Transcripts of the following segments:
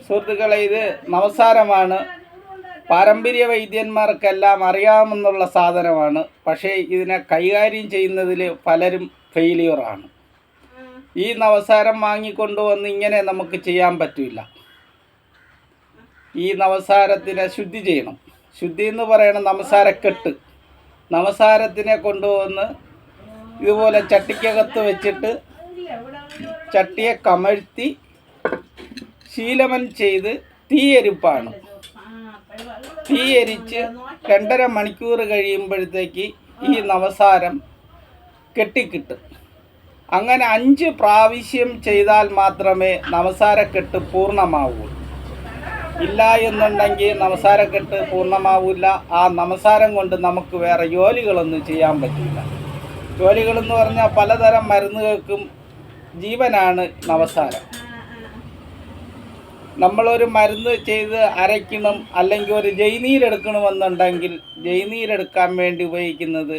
സുഹൃത്തുക്കളെ, ഇത് നവസാരമാണ്. പാരമ്പര്യ വൈദ്യന്മാർക്കെല്ലാം അറിയാമെന്നുള്ള സാധനമാണ്. പക്ഷേ ഇതിനെ കൈകാര്യം ചെയ്യുന്നതിൽ പലരും ഫെയിലിയറാണ്. ഈ നവസാരം വാങ്ങിക്കൊണ്ടുവന്ന് ഇങ്ങനെ നമുക്ക് ചെയ്യാൻ പറ്റില്ല. ഈ നവസാരത്തിനെ ശുദ്ധി ചെയ്യണം. ശുദ്ധി എന്ന് പറയണം നവസാരക്കെട്ട്. നവസാരത്തിനെ കൊണ്ടുവന്ന് ഇതുപോലെ ചട്ടിക്കകത്ത് വെച്ചിട്ട് ചട്ടിയെ കമഴ്ത്തി ശീലമൻ ചെയ്ത് തീയരിപ്പാണ്. തീയരിച്ച് 2.5 മണിക്കൂർ കഴിയുമ്പോഴത്തേക്ക് ഈ നവസാരം കെട്ടിക്കിട്ടും. അങ്ങനെ 5 പ്രാവശ്യം ചെയ്താൽ മാത്രമേ നവസാരക്കെട്ട് പൂർണ്ണമാവൂ. ഇല്ല എന്നുണ്ടെങ്കിൽ നവസാരക്കെട്ട് പൂർണ്ണമാവില്ല. ആ നവസാരം കൊണ്ട് നമുക്ക് വേറെ ജോലികളൊന്നും ചെയ്യാൻ പറ്റില്ല. ജോലികളെന്ന് പറഞ്ഞാൽ പലതരം മരുന്നുകൾക്കും ജീവനാണ് നവസാരം. നമ്മളൊരു മരുന്ന് ചെയ്ത് അരയ്ക്കണം, അല്ലെങ്കിൽ ഒരു ജൈനീരെടുക്കണമെന്നുണ്ടെങ്കിൽ ജൈനീരെടുക്കാൻ വേണ്ടി ഉപയോഗിക്കുന്നത്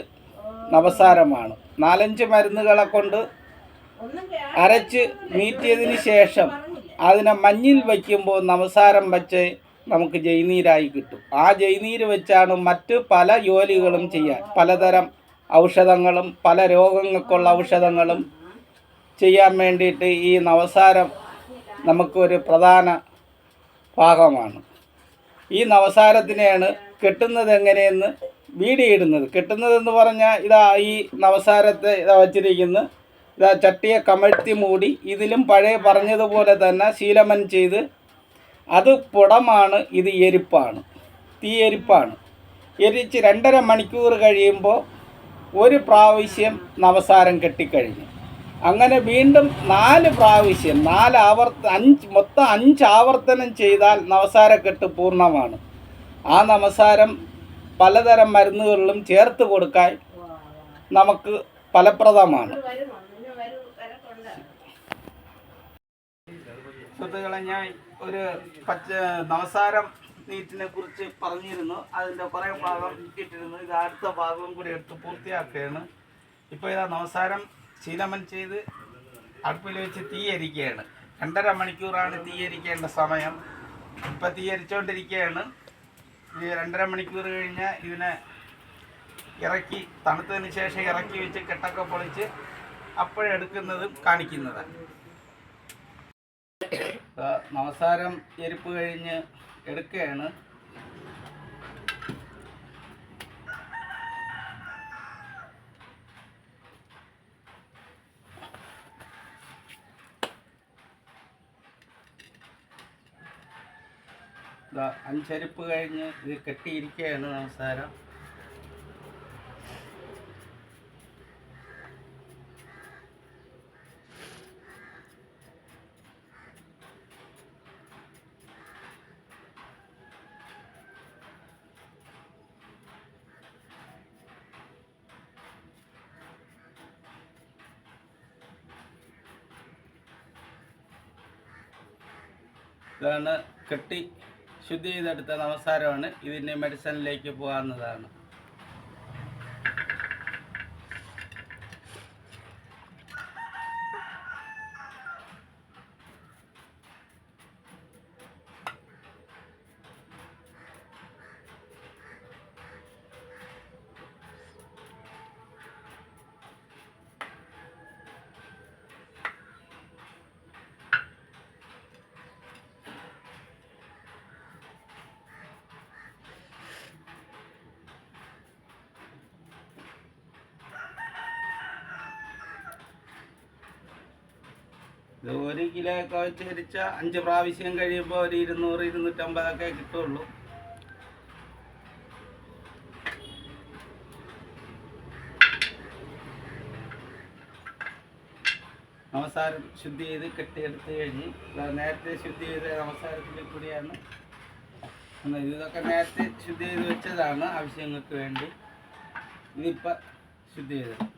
നവസാരമാണ്. 4-5 മരുന്നുകളെ കൊണ്ട് അരച്ച് നീറ്റിയതിന് ശേഷം അതിനെ മഞ്ഞിൽ വയ്ക്കുമ്പോൾ നവസാരം വെച്ച് നമുക്ക് ജൈനീരായി കിട്ടും. ആ ജൈനീര് വെച്ചാണ് മറ്റ് പല ജോലികളും ചെയ്യാൻ, പലതരം ഔഷധങ്ങളും പല രോഗങ്ങൾക്കുള്ള ഔഷധങ്ങളും ചെയ്യാൻ വേണ്ടിയിട്ട് ഈ നവസാരം നമുക്കൊരു പ്രധാന ഭാഗമാണ്. ഈ നവസാരത്തിനെയാണ് കെട്ടുന്നത് എങ്ങനെയെന്ന് വീഡിയോ ഇടുന്നത്. കെട്ടുന്നതെന്ന് പറഞ്ഞാൽ ഇതാ ഈ നവസാരത്തെ ഇതാ വച്ചിരിക്കുന്നു. ഇതാ ചട്ടിയെ കമഴ്ത്തി മൂടി ഇതിലും പഴയ പറഞ്ഞതുപോലെ തന്നെ ശീലമൻ ചെയ്ത് അത് പുടമാണ്. ഇത് എരിപ്പാണ്, തീയെരിപ്പാണ്. എരിച്ച് 2.5 മണിക്കൂർ കഴിയുമ്പോൾ ഒരു പ്രാവശ്യം നവസാരം കെട്ടിക്കഴിഞ്ഞു. അങ്ങനെ വീണ്ടും 4 പ്രാവശ്യം 5 മൊത്തം 5 ആവർത്തനം ചെയ്താൽ നവസാരക്കെട്ട് പൂർണ്ണമാണ്. ആ നവസാരം പലതരം മരുന്നുകളിലും ചേർത്ത് കൊടുക്കാൻ നമുക്ക് ഫലപ്രദമാണ്. സുഹൃത്തുക്കളെ, ഞാൻ ഒരു നവസാരം നീറ്റിനെ കുറിച്ച് പറഞ്ഞിരുന്നു. അതിൻ്റെ കുറേ ഭാഗം ഇട്ടിരുന്നു. ഇത് അടുത്ത ഭാഗവും കൂടി എടുത്ത് പൂർത്തിയാക്കുകയാണ്. ഇപ്പോൾ ഇതാ നവസാരം ശീലമൻ ചെയ്ത് അടുപ്പിൽ വെച്ച് തീയരിക്കുകയാണ്. 2.5 മണിക്കൂറാണ് തീയരിക്കേണ്ട സമയം. ഇപ്പം തീയരിച്ചുകൊണ്ടിരിക്കുകയാണ്. ഈ 2.5 മണിക്കൂർ കഴിഞ്ഞാൽ ഇതിനെ ഇറക്കി തണുത്തതിന് ശേഷം ഇറക്കി വെച്ച് കെട്ടൊക്കെ പൊളിച്ച് അപ്പോഴെടുക്കുന്നതും കാണിക്കുന്നതാണ്. നവസാരം എരിപ്പ് കഴിഞ്ഞ് എടുക്കുകയാണ്. ഇതാ 5 അരിപ്പ് കഴിഞ്ഞ് ഇത് കെട്ടിയിരിക്കുകയാണ് നവസാരം. ഇതാണ് കെട്ടി ശുദ്ധി ചെയ്തെടുത്ത നവസാരമാണ്. ഇതിൻ്റെ മെഡിസിനിലേക്ക് പോകാവുന്നതാണ്. ഇത് 1 കിലോ ഒക്കെ വെച്ച് അരിച്ച 5 പ്രാവശ്യം കഴിയുമ്പോൾ ഒരു 200-250 കിട്ടുള്ളൂ. നവസാരം ശുദ്ധി ചെയ്ത് കെട്ടിയെടുത്ത് കഴിഞ്ഞ് നേരത്തെ ശുദ്ധി ചെയ്ത നവസാരത്തിൽ കൂടിയാണ്. ഇതൊക്കെ നേരത്തെ ശുദ്ധി ചെയ്ത് വെച്ചതാണ് ആവശ്യങ്ങൾക്ക് വേണ്ടി. ഇതിപ്പോൾ ശുദ്ധി ചെയ്തത്.